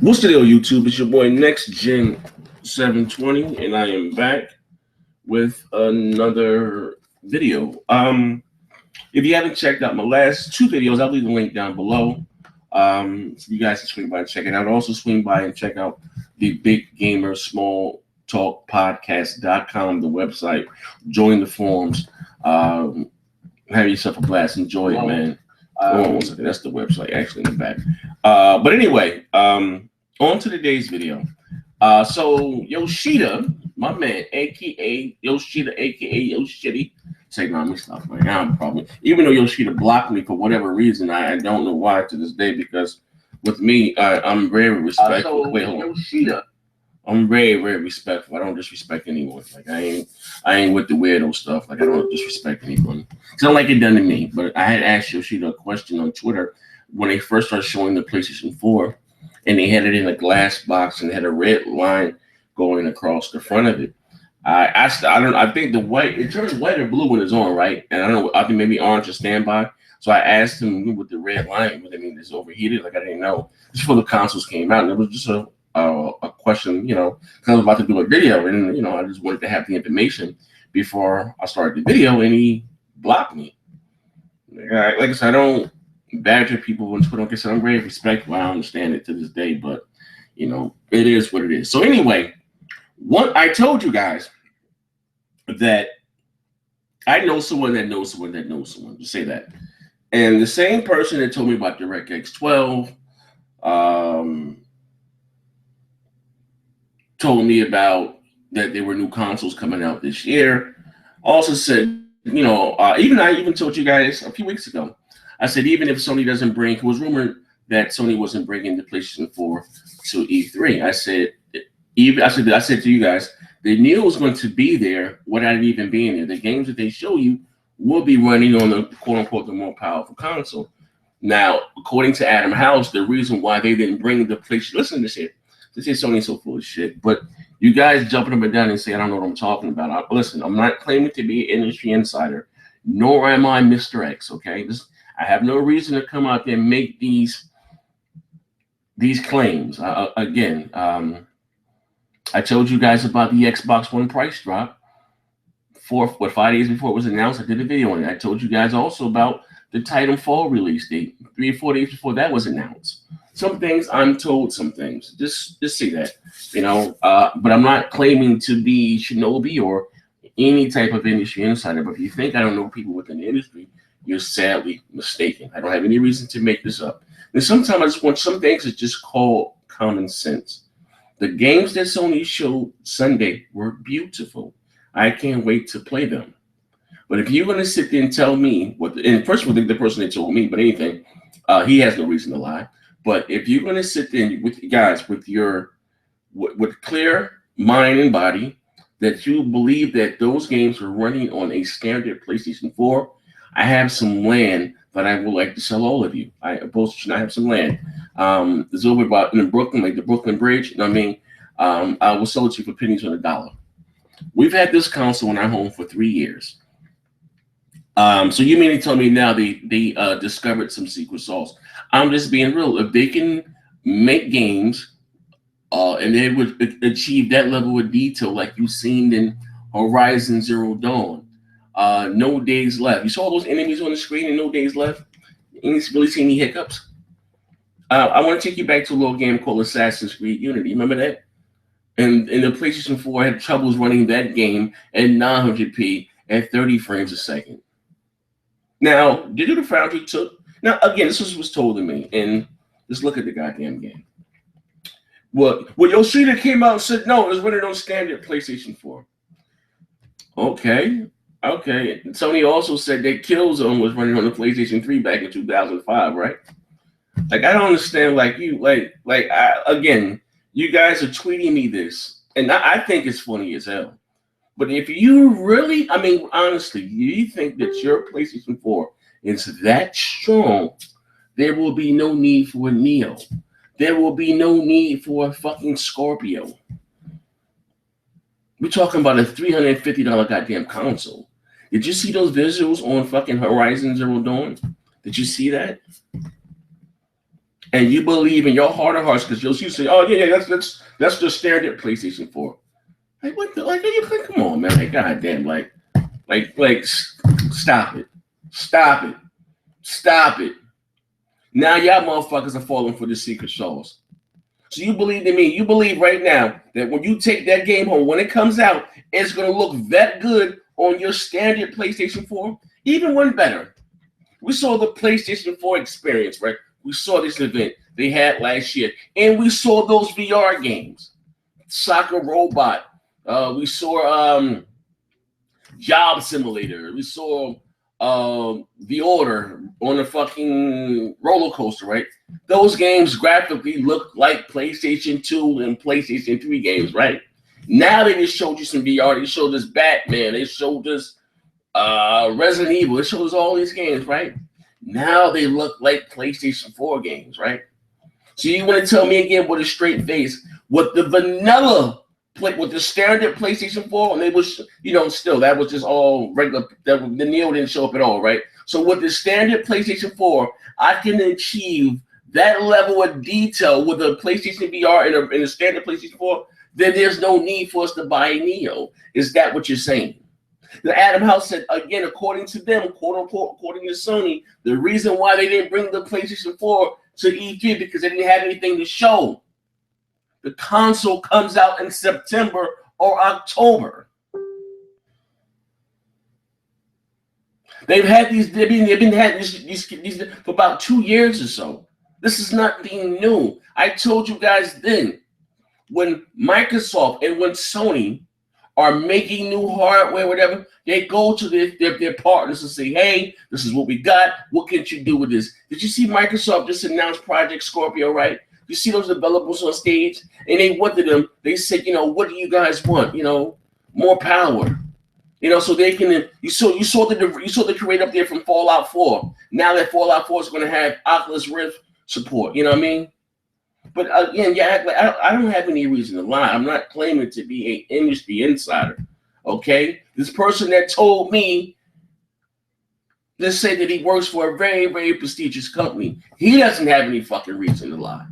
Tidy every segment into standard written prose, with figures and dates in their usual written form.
What's the deal, YouTube? It's your boy Next Gen 720, and I am back with another video. If you haven't checked out my last two videos, I'll leave the link down below. So you guys can swing by and check it out. Also, swing by and check out the Big Gamer Small Talk Podcast.com, the website. Join the forums. Have yourself a blast. Enjoy it, man. One second. That's the website, actually, in the back. But anyway, on to today's video. So Yoshida, my man, aka Yoshida, aka Yoshida. Say, no, let me stop right now. Probably, even though Yoshida blocked me for whatever reason, I don't know why to this day. Because with me, I'm very respectful. Wait, hold on. Yoshida. I'm very, very respectful. I don't disrespect anyone. Like I ain't with the weirdo stuff. Like I don't disrespect anyone. It's not like it done to me. But I had asked Yoshida a question on Twitter when they first started showing the PlayStation 4, and they had it in a glass box and had a red line going across the front of it. I asked, I think the white, it turns white or blue when it's on, right? And I don't know, I think maybe orange or standby. So I asked him with the red line, what I mean, it's overheated. Like I didn't know. Just before the consoles came out, and it was just a question, because I was about to do a video, and I just wanted to have the information before I started the video, and he blocked me. Like I said, I don't badger people on Twitter. Like I said, I'm very respectful. I understand it to this day, but it is what it is. So anyway, I told you guys that I know someone that knows someone that knows someone. Just say that. And the same person that told me about DirectX 12, told me about that there were new consoles coming out this year. Also said, I even told you guys a few weeks ago. I said even if Sony doesn't bring, it was rumored that Sony wasn't bringing the PlayStation 4 to E3. I said to you guys, the news was going to be there without it even being there. The games that they show you will be running on the quote unquote the more powerful console. Now, according to Adam House, the reason why they didn't bring the PlayStation, listen to this shit. They say Sony's so full of shit, but you guys jumping up and down and say I don't know what I'm talking about. Listen, I'm not claiming to be an industry insider, nor am I Mr. X. Okay, I have no reason to come out there and make these claims. Again, I told you guys about the Xbox One price drop. 5 days before it was announced, I did a video on it. I told you guys also about the Titanfall release date 3 or 4 days before that was announced. Some things I'm told, some things. Just see that, but I'm not claiming to be Shinobi or any type of industry insider. But if you think I don't know people within the industry, you're sadly mistaken. I don't have any reason to make this up. And sometimes I just want some things that just call common sense. The games that Sony showed Sunday were beautiful. I can't wait to play them. But if you're going to sit there and tell me and first of all, the person that told me, but anything, he has no reason to lie. But if you're going to sit there with clear mind and body that you believe that those games are running on a standard PlayStation 4, I have some land that I would like to sell all of you. I have some land. It's over about in Brooklyn, like the Brooklyn Bridge. I will sell it to you for pennies on the dollar. We've had this console in our home for 3 years. So you mean to tell me now they discovered some secret sauce? I'm just being real. If they can make games and they would achieve that level of detail like you've seen in Horizon Zero Dawn, No Days Left. You saw those enemies on the screen in No Days Left? You ain't really see any hiccups? I want to take you back to a little game called Assassin's Creed Unity. Remember that? And the PlayStation 4 had troubles running that game at 900p at 30 frames a second. Now, did the Foundry took? Now, again, this was told to me, and just look at the goddamn game. Well, Yoshida came out and said, no, it was running on standard PlayStation 4. Okay. And Sony also said that Killzone was running on the PlayStation 3 back in 2005, right? Like, I don't understand, again, you guys are tweeting me this, and I think it's funny as hell. But if you really, honestly, you think that your PlayStation 4 is that strong, there will be no need for a Neo. There will be no need for a fucking Scorpio. We're talking about a $350 goddamn console. Did you see those visuals on fucking Horizon Zero Dawn? Did you see that? and you believe in your heart of hearts, because you say, "Oh yeah, that's just standard PlayStation 4." Like what the like? Come on, man! Like goddamn, stop it, stop it, stop it. Now y'all motherfuckers are falling for the secret sauce. So you believe in me? You believe right now that when you take that game home, when it comes out, it's gonna look that good on your standard PlayStation 4? Even one better. We saw the PlayStation 4 experience, right? We saw this event they had last year, and we saw those VR games. Soccer Robot. We saw Job Simulator. We saw The Order on the fucking roller coaster, right? Those games graphically look like PlayStation 2 and PlayStation 3 games, right? Now they just showed you some VR. They showed us Batman. They showed us Resident Evil. They showed us all these games, right? Now they look like PlayStation 4 games, right? So you want to tell me again with a straight face what the vanilla with the standard PlayStation 4, and they was, still that was just all regular. The Neo didn't show up at all, right? So with the standard PlayStation 4, I can achieve that level of detail with a PlayStation VR and a standard PlayStation 4. Then there's no need for us to buy a Neo. Is that what you're saying? The Adam House said, again, according to them, quote unquote, according to Sony, the reason why they didn't bring the PlayStation 4 to E3 because they didn't have anything to show. The console comes out in September or October. They've been having these for about 2 years or so. This is not being new. I told you guys then, when Microsoft and when Sony are making new hardware, whatever, they go to their partners and say, hey, this is what we got. What can you do with this? Did you see Microsoft just announced Project Scorpio, right? You see those developers on stage, and they went to them. They said, what do you guys want? More power. So they can. You saw the creator up there from Fallout 4. Now that Fallout 4 is going to have Oculus Rift support. You know what I mean? But again, I don't have any reason to lie. I'm not claiming to be an industry insider. Okay, this person that told me, let's say that he works for a very, very prestigious company. He doesn't have any fucking reason to lie.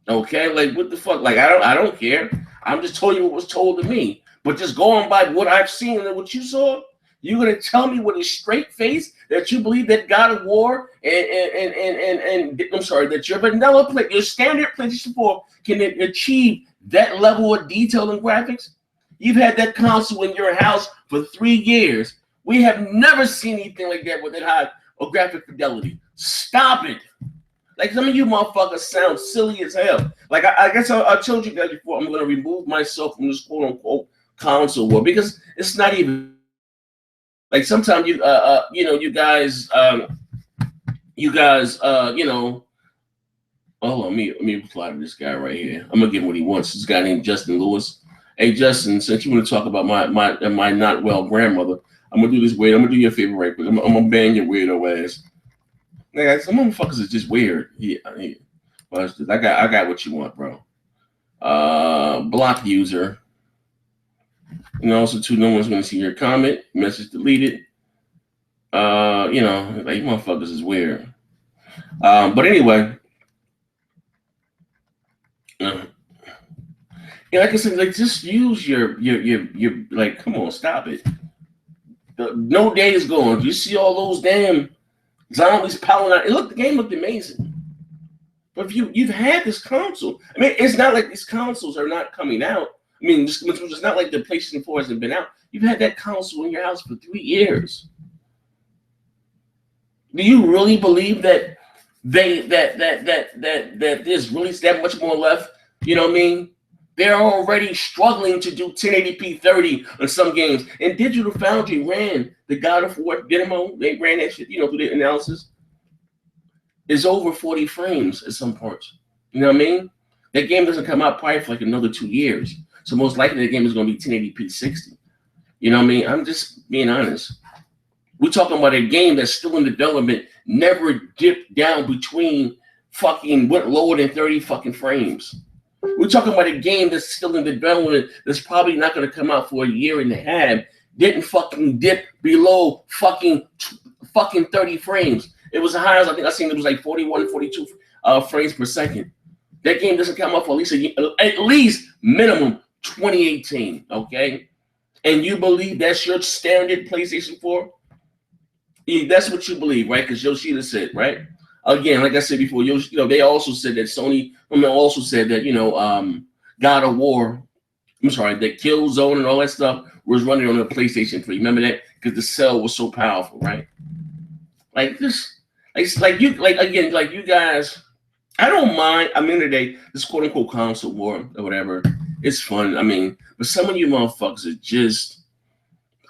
Okay, like what the fuck? Like I don't care. I'm just telling you what was told to me. But just going by what I've seen and what you saw, you're gonna tell me with a straight face that you believe that God of War and I'm sorry, that your vanilla your standard PlayStation 4 can achieve that level of detail and graphics? You've had that console in your house for 3 years. We have never seen anything like that with that high of graphic fidelity. Stop it. Like some of you motherfuckers sound silly as hell. Like I guess I told you guys before, I'm going to remove myself from this quote unquote console war because it's not even like sometimes you guys hold on, let me reply to this guy right here. I'm gonna give him what he wants. This guy named Justin Lewis. Hey Justin, since you want to talk about my not well grandmother, I'm gonna do this weird. I'm gonna do you a favor right quick. I'm gonna ban your weirdo ass. Like, some motherfuckers are just weird. Yeah, but I got what you want, bro. Block user. Also too, no one's gonna see your comment. Message deleted. Like motherfuckers is weird. But anyway. Like I said, like just use your like, come on, stop it. No day is going. You see all those damn zombies piling out. The game looked amazing. But if you've had this console, I mean, it's not like these consoles are not coming out. I mean, it's not like the PlayStation 4 hasn't been out. You've had that console in your house for 3 years. Do you really believe that that there's really that much more left? You know what I mean? They're already struggling to do 1080p 30 on some games. And Digital Foundry ran the God of War demo. They ran that shit, through the analysis. It's over 40 frames at some parts. You know what I mean? That game doesn't come out probably for like another 2 years. So most likely the game is going to be 1080p 60. You know what I mean? I'm just being honest. We're talking about a game that's still in development, never dipped down between fucking lower than 30 fucking frames. We're talking about a game that's still in development that's probably not going to come out for a year and a half. Didn't fucking dip below fucking 30 frames. It was the highest I think I seen. It was like 41, 42 frames per second. That game doesn't come out for at least minimum 2018. Okay, and you believe that's your standard PlayStation 4? Yeah, that's what you believe, right? Because Yoshida said, right? Again, like I said before, they also said that Sony. Also said that God of War. I'm sorry, that Killzone and all that stuff was running on the PlayStation 3. Remember that? Because the cell was so powerful, right? Like this, like you guys. I don't mind. I mean, today this quote unquote console war or whatever. It's fun. I mean, but some of you motherfuckers are just.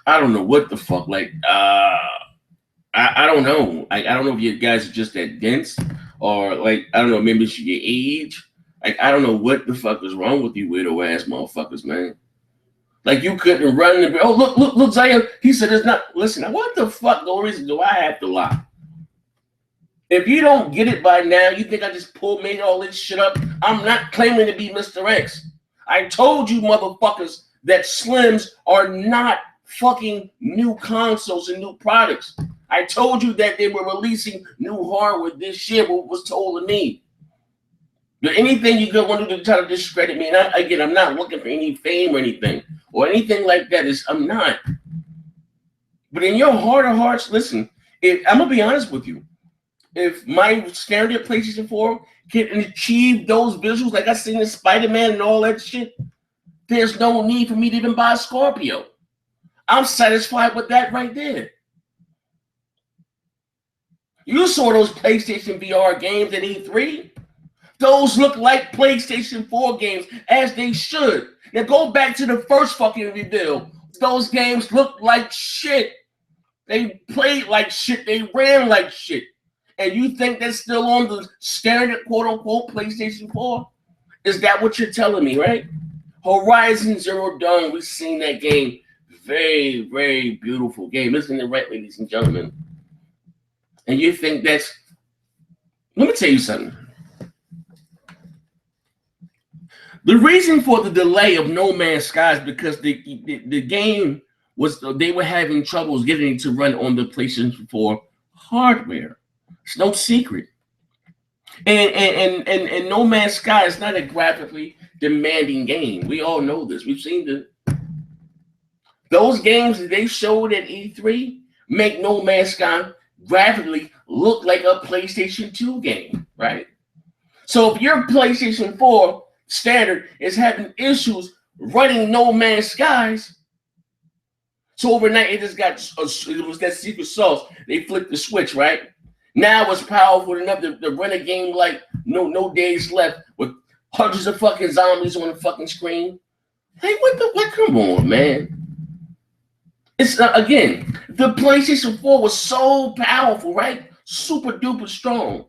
I don't know what the fuck. Like, I don't know. I don't know if you guys are just that dense or like I don't know. Maybe it's your age. Like I don't know what the fuck is wrong with you weirdo ass motherfuckers, man. Like you couldn't run the. Oh look, Zion. He said it's not. Listen, what the fuck? No reason do I have to lie? If you don't get it by now, you think I just made all this shit up? I'm not claiming to be Mr. X. I told you motherfuckers that Slims are not fucking new consoles and new products. I told you that they were releasing new hardware this year, what was told to me. But anything you want to try to discredit me, and I'm not looking for any fame or anything like that. I'm not. But in your heart of hearts, listen, I'm going to be honest with you. If my standard PlayStation 4 can achieve those visuals like I seen in Spider-Man and all that shit, there's no need for me to even buy a Scorpio. I'm satisfied with that right there. You saw those PlayStation VR games at E3. Those look like PlayStation 4 games, as they should. Now go back to the first fucking reveal. Those games looked like shit. They played like shit. They ran like shit. And you think that's still on the standard quote-unquote PlayStation 4? Is that what you're telling me, right? Horizon Zero Dawn, we've seen that game. Very, very beautiful game. Isn't it right, ladies and gentlemen? And you think that's... Let me tell you something. The reason for the delay of No Man's Sky is because the game was... They were having troubles getting it to run on the PlayStation 4 hardware. It's no secret. And No Man's Sky is not a graphically demanding game. We all know this. We've seen those games that they showed at E3 make No Man's Sky graphically look like a PlayStation 2 game, right? So if your PlayStation 4 standard is having issues running No Man's Skies, so overnight it was that secret sauce. They flipped the switch, right? Now it's powerful enough to run a game like No Days Left with hundreds of fucking zombies on the fucking screen. Hey, what? Come on, man. It's again, the PlayStation 4 was so powerful, right? Super duper strong.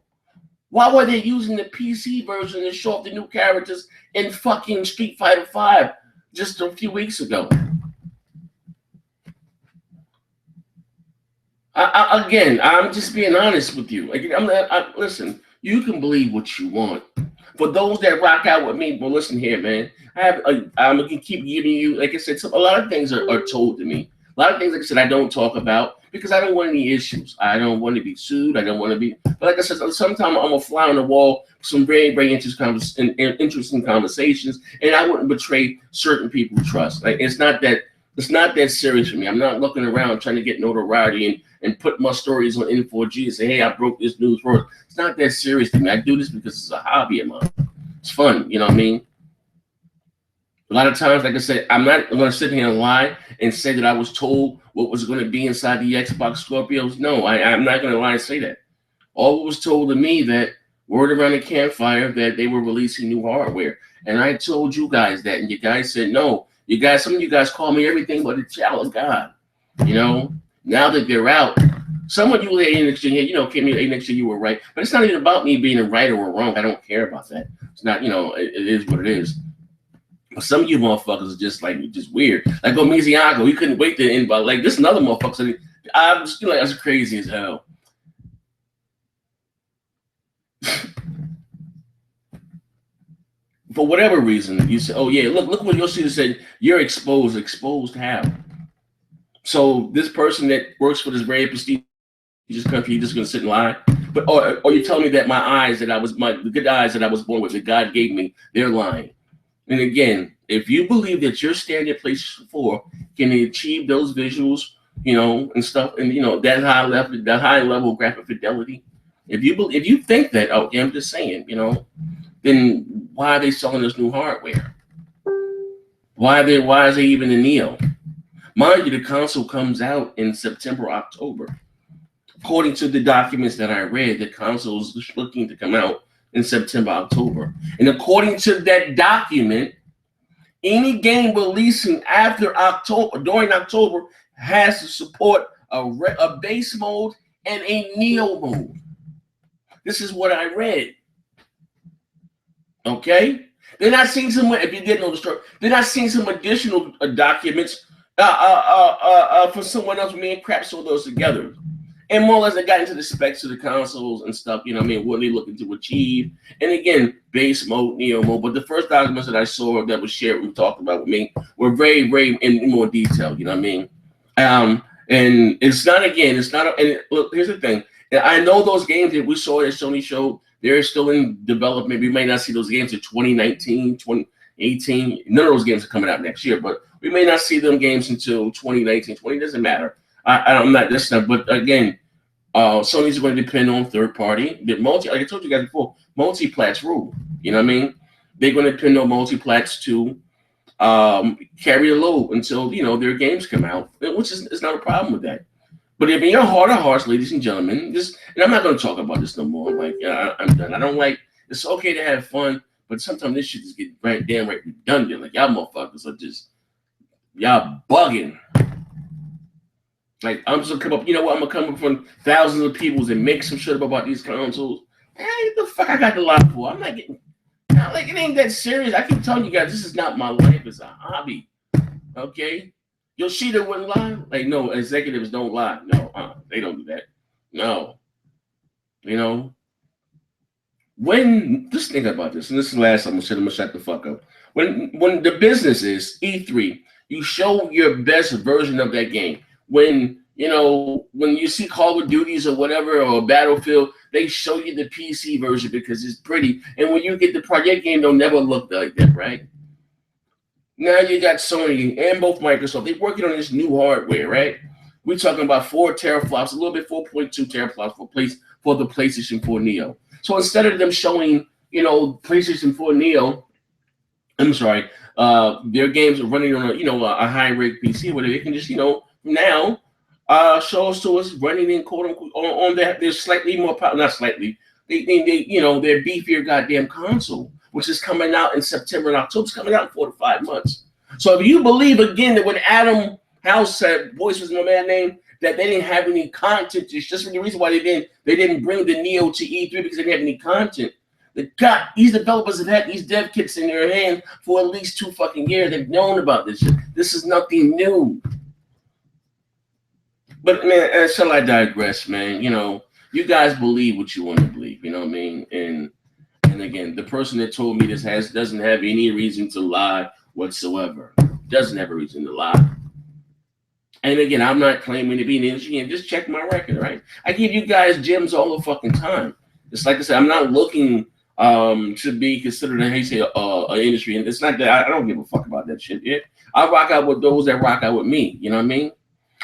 Why were they using the PC version to show off the new characters in fucking Street Fighter V just a few weeks ago? I'm just being honest with you. Listen, you can believe what you want. For those that rock out with me, well, listen here, man. I'm gonna keep giving you, like I said, a lot of things are told to me. A lot of things, like I said, I don't talk about because I don't want any issues. I don't want to be sued. I don't want to be. But like I said, sometimes I'm gonna fly on the wall. Some very, very interesting conversations, and I wouldn't betray certain people's trust. Like it's not that serious for me. I'm not looking around trying to get notoriety and put my stories on N4G and say, hey, I broke this news first. It's not that serious to me. I do this because it's a hobby of mine. It's fun, you know what I mean? A lot of times, like I said, I'm not going to sit here and lie and say that I was told what was going to be inside the Xbox Scorpios. No, I'm not going to lie and say that. All was told to me that word around the campfire that they were releasing new hardware. And I told you guys that, and you guys said no. Some of you guys call me everything but a child of God. You know, now that they're out, some of you lay next to you, came in next to you were right. But it's not even about me being a right or wrong. I don't care about that. It's not, it is what it is. But some of you motherfuckers are just weird. Like Miziago, he couldn't wait to end, but like this another motherfucker. I'm just like that's crazy as hell. For whatever reason, you say, "Oh yeah, look what Yoshida said. You're exposed how?" So this person that works for this very prestigious You just gonna sit and lie? But or you tell me that the good eyes that I was born with, that God gave me, they're lying. And again, if you believe that your standard PlayStation 4 can achieve those visuals, and stuff, and that high level graphic fidelity, if you think that, okay, I'm just saying, then why are they selling this new hardware? Why is there even a Neo? Mind you, the console comes out in September, October. According to the documents that I read, the console is looking to come out in September, October. And according to that document, any game releasing after October, during October, has to support a base mode and a Neo mode. This is what I read. Okay? Then I seen some, if you didn't know the story, then I seen some additional documents for someone else. Me and Crap saw those together. And more or less, I got into the specs of the consoles and stuff, what they looking to achieve. And again, base mode, Neo mode. But the first documents that I saw that was shared and talked about with me were very, very in more detail, And it's not, and look, here's the thing. I know those games that we saw that Sony showed, they're still in development. We may not see those games in 2019, 2018. None of those games are coming out next year, but we may not see them games until 2019, 20. Doesn't matter. I'm not this stuff, but again, Sony's going to depend on third party. Like I told you guys before, multi-plats rule. You know what I mean? They're going to depend on multi-plats to carry the load until their games come out, which is not a problem with that. But if in your heart of hearts, ladies and gentlemen, and I'm not going to talk about this no more. Like, I'm done. I don't like. It's okay to have fun, but sometimes this shit just get right redundant. Like y'all motherfuckers are y'all bugging. Like, I'm just gonna come up, I'm gonna come up from thousands of people and make some shit up about these consoles. Hey, what the fuck I got the lot for? I'm not getting, it ain't that serious. I keep telling you guys, this is not my life. It's a hobby. Okay? Yoshida wouldn't lie. Like, no, executives don't lie. No, they don't do that. No. Just think about this, and this is the last time I'm gonna shut the fuck up. When the business is E3, you show your best version of that game. When you see Call of Duties or whatever, or Battlefield, they show you the PC version because it's pretty. And when you get the project game, they'll never look like that, right? Now you got Sony and both Microsoft. They're working on this new hardware, right? We're talking about 4 teraflops, a little bit 4.2 teraflops for the PlayStation 4 Neo. So instead of them showing, PlayStation 4 Neo, I'm sorry, their games are running on a high-rate PC, where they can just, now show us to us running in quote unquote on that. There's slightly more power, not slightly. They their beefier goddamn console, which is coming out in September and October. It's coming out in 4 to 5 months. So if you believe again that when Adam House said, voice was my man name, that they didn't have any content, it's just the reason why they didn't bring the Neo to E3 because they didn't have any content. These developers have had these dev kits in their hand for at least 2 fucking years. They've known about this shit. This is nothing new. But man, shall I digress, man? You guys believe what you want to believe, you know what I mean? And again, the person that told me this doesn't have any reason to lie whatsoever. Doesn't have a reason to lie. And again, I'm not claiming to be an industry, and just check my record, right? I give you guys gems all the fucking time. It's like I said, I'm not looking to be considered an industry, and it's not that I don't give a fuck about that shit. Yeah, I rock out with those that rock out with me. You know what I mean?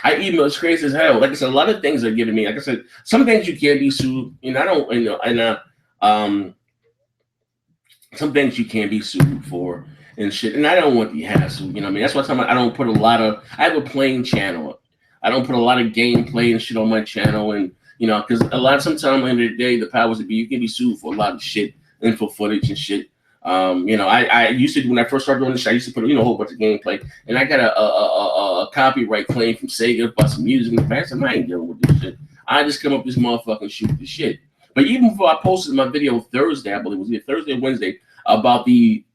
I even it's crazy as hell. Like I said, a lot of things are giving me. Like I said, some things you can't be sued, and I don't. Some things you can't be sued for and shit, and I don't want the hassle. You know what I mean? That's why I don't put a lot of. I have a playing channel. I don't put a lot of gameplay and shit on my channel, and because sometimes at the end of the day, the powers that be, you can be sued for a lot of shit, info footage and shit. I used to, when I first started doing this, I used to put a whole bunch of gameplay, and I got a copyright claim from Sega about some music in the past. I ain't dealing with this shit. I just come up with this motherfucking shoot the shit. But even before I posted my video Thursday, I believe it was either Thursday or Wednesday, about the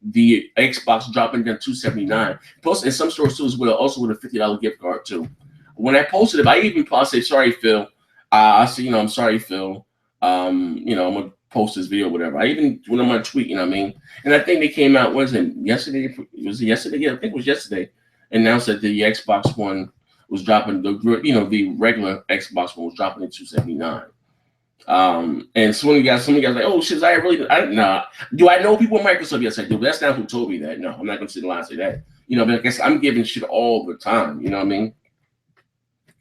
Xbox dropping down $279. Posted in some stores too as well, also with a $50 gift card too. When I posted it, I even said, "Sorry, Phil." I said, "I'm sorry, Phil. I'm gonna post this video, whatever." I even went on my tweet, you know what I mean? And I think they came out, yesterday? Was it yesterday? Yeah, I think it was yesterday. Announced that the Xbox One was dropping the regular Xbox One was dropping at $279. And some guys like, oh shit, nah. Do I know people at Microsoft? Yes, I do. But that's not who told me that. No, I'm not gonna sit and lie and say that. But I guess I'm giving shit all the time. You know what I mean?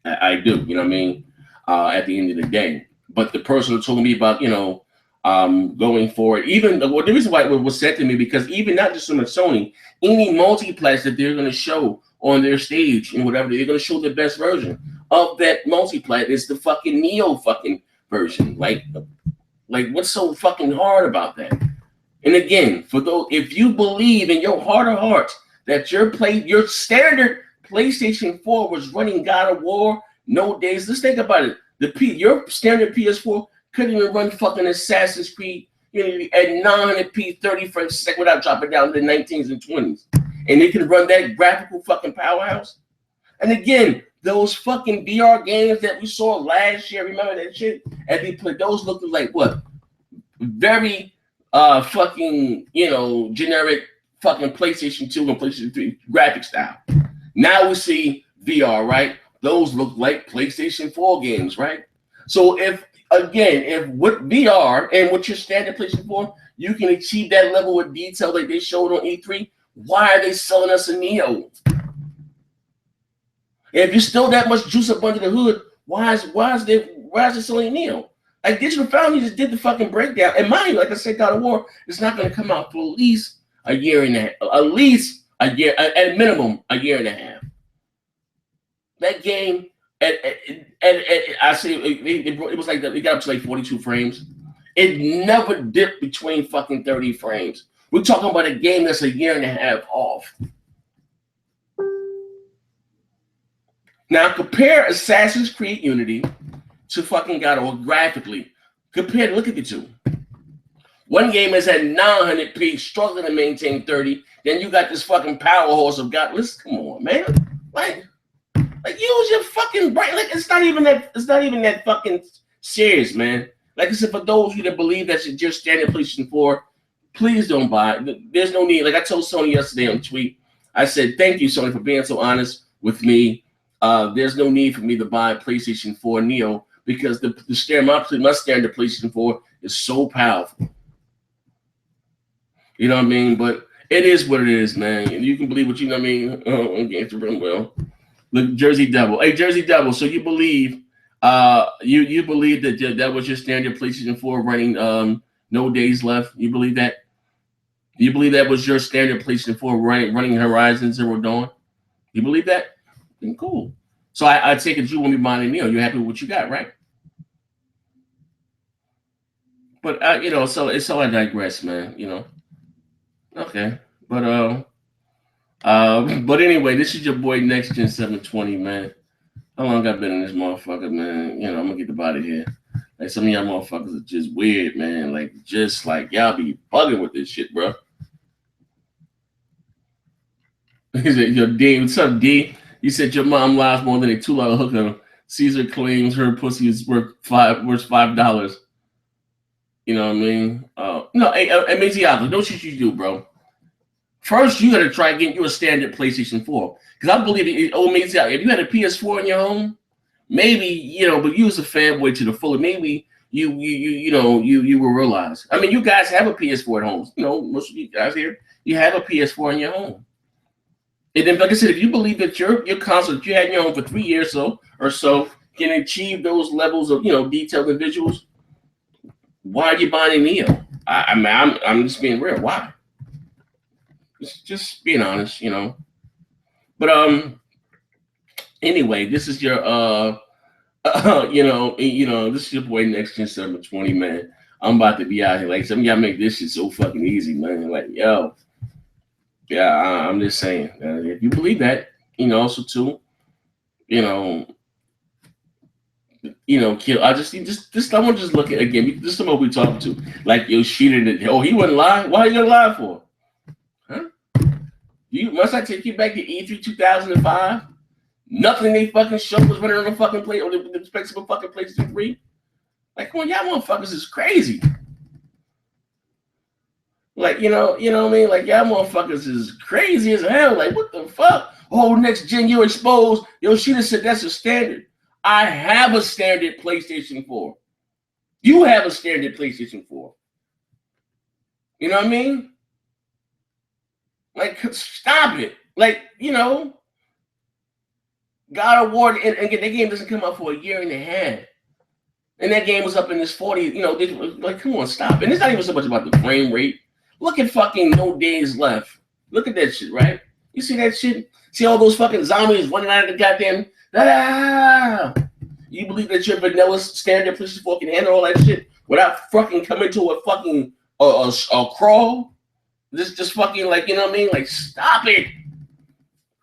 I do. You know what I mean? At the end of the day, but the person who told me about going forward, even the reason why it was said to me, because even not just so much Sony, any multiplayer that they're gonna show on their stage and whatever, they're gonna show the best version of that multiplayer. It's the fucking Neo fucking version. Like what's so fucking hard about that? And again, for those, if you believe in your heart of hearts that your standard PlayStation 4 was running God of War, no days. Let's think about it. Your standard PS4 couldn't even run fucking Assassin's Creed at 900p 30 frames a second without dropping down to the 19s and 20s. And they can run that graphical fucking powerhouse. And again, those fucking VR games that we saw last year, remember that shit? And they put those looking like what? Very fucking, generic fucking PlayStation 2 and PlayStation 3 graphic style. Now we see VR, right? Those look like PlayStation 4 games, right? So if with VR and with your standard PlayStation 4, you can achieve that level of detail like they showed on E3, why are they selling us a Neo? If you're still that much juice up under the hood, why is they selling Neo? Like Digital Foundry just did the fucking breakdown. And mind you, like I said, God of War is not going to come out for at least a year and a half. At least a year, at minimum, a year and a half. That game, I say it was like it got up to like 42 frames. It never dipped between fucking 30 frames. We're talking about a game that's a year and a half off. Now compare Assassin's Creed Unity to fucking God of War graphically. Look at the two. One game is at 900p, struggling to maintain 30. Then you got this fucking power horse of God. Listen, come on, man. Like use your fucking brain. Like it's not even that fucking serious, man. Like I said, for those of you that believe that's your standard PlayStation 4, please don't buy it. There's no need. Like I told Sony yesterday on tweet, I said, thank you, Sony, for being so honest with me. There's no need for me to buy a PlayStation 4 Neo because my standard PlayStation 4 is so powerful. You know what I mean? But it is what it is, man. And you can believe what you know what I mean. Against the rim, well. Look, Jersey Devil. Hey, Jersey Devil. So you believe you believe that was your standard PlayStation 4 running No Days Left? You believe that? You believe that was your standard PlayStation 4 running Horizon Zero Dawn? You believe that? Then cool. So I take it you won't be buying a Neo. You're happy with what you got, right? But so I digress, man. Okay. But anyway, this is your boy Next Gen 720, man. How long I been in this motherfucker, man? I'm gonna get the body here. Like some of y'all motherfuckers are just weird, man. Like just like y'all be bugging with this shit, bro. He said, "Yo, D, what's up, D? You said your mom lies more than a $2 hooker. Caesar claims her pussy is worth $5. You know what I mean? No, hey, Amaziato, don't you do, bro. First, you got to try getting you a standard PlayStation 4. Because I believe if you had a PS4 in your home, maybe, but you was a fanboy to the full. Maybe you will realize. I mean, you guys have a PS4 at home. Most of you guys here, you have a PS4 in your home. And then, like I said, if you believe that your console that you had in your home for 3 years or so can achieve those levels of, detail and visuals, why are you buying a Neo? I'm just being real. Why? Just being honest, But anyway, this is your this is your boy Next Gen 720, man. I'm about to be out here. Like some of y'all make this shit so fucking easy, man. Like, yo. Yeah, I'm just saying. If you believe that, also too, kill. I want to just look at again. This is what we talking to. Like Yoshida. Oh, he wouldn't lie. Why are you gonna lie for? Must I take you back to E3 2005? Nothing they fucking showed was running on the fucking plate or the specs of a fucking PlayStation 3. Like, come on, y'all motherfuckers is crazy. Like, you know what I mean? Like, y'all motherfuckers is crazy as hell. Like, what the fuck? Oh, next gen, you're exposed. Yoshida said that's a standard. I have a standard PlayStation 4. You have a standard PlayStation 4. You know what I mean? Like, stop it. Like, God of War, and again, that game doesn't come out for a year and a half. And that game was up in this 40, like, come on, stop. And it's not even so much about the frame rate. Look at fucking No Days Left. Look at that shit, right? You see that shit? See all those fucking zombies running out of the goddamn... Ah! You believe that your vanilla standard PlayStation 4 can handle all that shit without fucking coming to a fucking a crawl? Just fucking, like, you know what I mean? Like, stop it.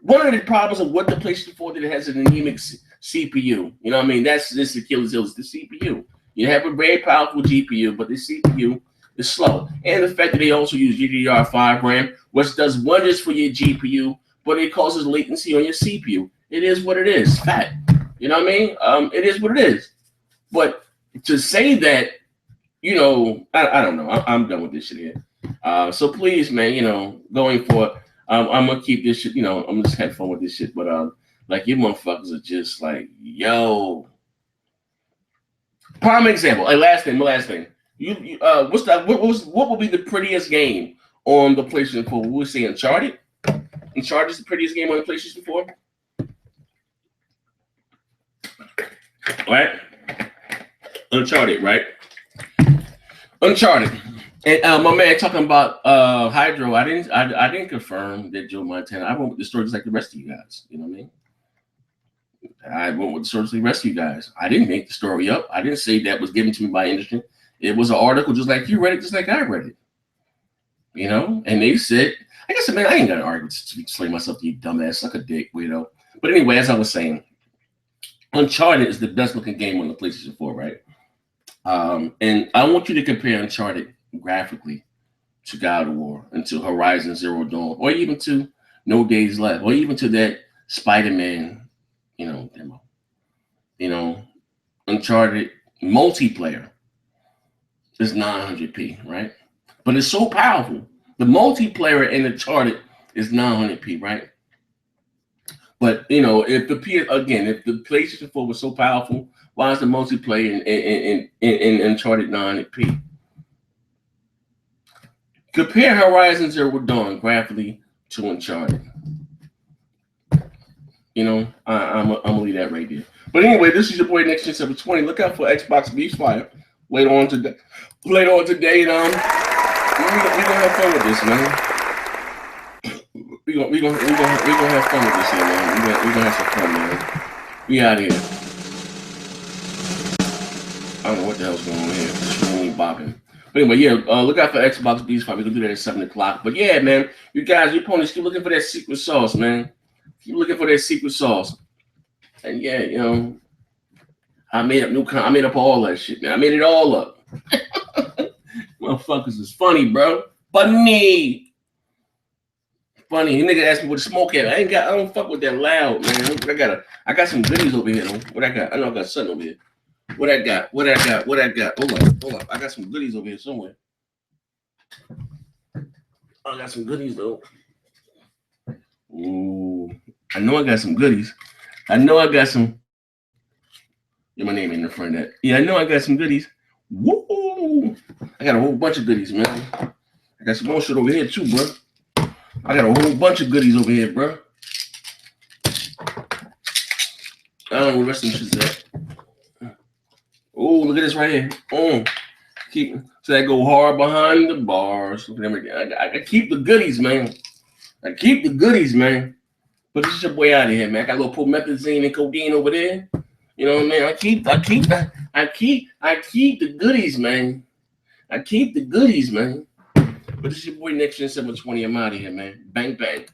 One of the problems of what the PlayStation 4 did, it has an anemic CPU. You know what I mean? That's this Achilles heel is the CPU. You have a very powerful GPU, but the CPU is slow. And the fact that they also use GDDR5 RAM, which does wonders for your GPU, but it causes latency on your CPU. It is what it is. Fact. You know what I mean? It is what it is. But to say that, I don't know. I'm done with this shit here. So please, man, going forward, I'm gonna keep this shit. I'm just having fun with this shit. But like, you motherfuckers are just like, yo. Prime example. My last thing. What would be the prettiest game on the PlayStation 4? We would say Uncharted. Uncharted is the prettiest game on the PlayStation 4. Right? Uncharted, right? Uncharted. And my man talking about Hydro. I didn't confirm that Joe Montana. I went with the story just like the rest of you guys. You know what I mean? I went with the story just like the rest of you guys. I didn't make the story up. I didn't say that was given to me by industry. It was an article just like you read it, just like I read it. And they said, I guess, man, I ain't got an argument to explain myself to you dumbass, suck a dick, But anyway, as I was saying, Uncharted is the best looking game on the PlayStation 4, right? And I want you to compare Uncharted graphically to God of War and to Horizon Zero Dawn, or even to No Days Left, or even to that Spider-Man, demo. Uncharted multiplayer is 900p, right? But it's so powerful. The multiplayer in Uncharted is 900p, right? But if the PlayStation 4 was so powerful, why is the multiplayer in Uncharted 900p? Compare Horizon Zero Dawn graphically to Uncharted. I'm gonna leave that right there. But anyway, this is your boy Next Gen 720. Look out for Xbox Beast Fire later on today. And we're gonna have fun with this, man. We're gonna have fun with this here, man. We're gonna have some fun, man. We out here. I don't know what the hell's going on here. It's really bopping. But anyway, yeah, look out for Xbox Beast Fight. We're gonna do that at 7 o'clock. But yeah, man, you guys, you ponies, keep looking for that secret sauce, man. Keep looking for that secret sauce. And yeah, I made up all that shit, man. I made it all up. Motherfuckers is funny, bro. Funny. Nigga asked me what the smoke at. I don't fuck with that loud, man. I got some goodies over here though. What I got? I know I got something over here. What I got? Hold up. I got some goodies over here somewhere. I got some goodies though. Ooh. I know I got some goodies. I know I got some. Yeah, my name ain't in front of that. Yeah, I know I got some goodies. Woo! I got a whole bunch of goodies, man. I got some more shit over here too, bro. I got a whole bunch of goodies over here, bro. I don't know what the rest of them shit's at. Oh, look at this right here. So that go hard behind the bars. I keep the goodies, man. But this is your boy out of here, man. I got a little promethazine and codeine over there. You know what I mean? I keep the goodies, man. But this is your boy Next Gen 720. I'm out of here, man. Bang, bang.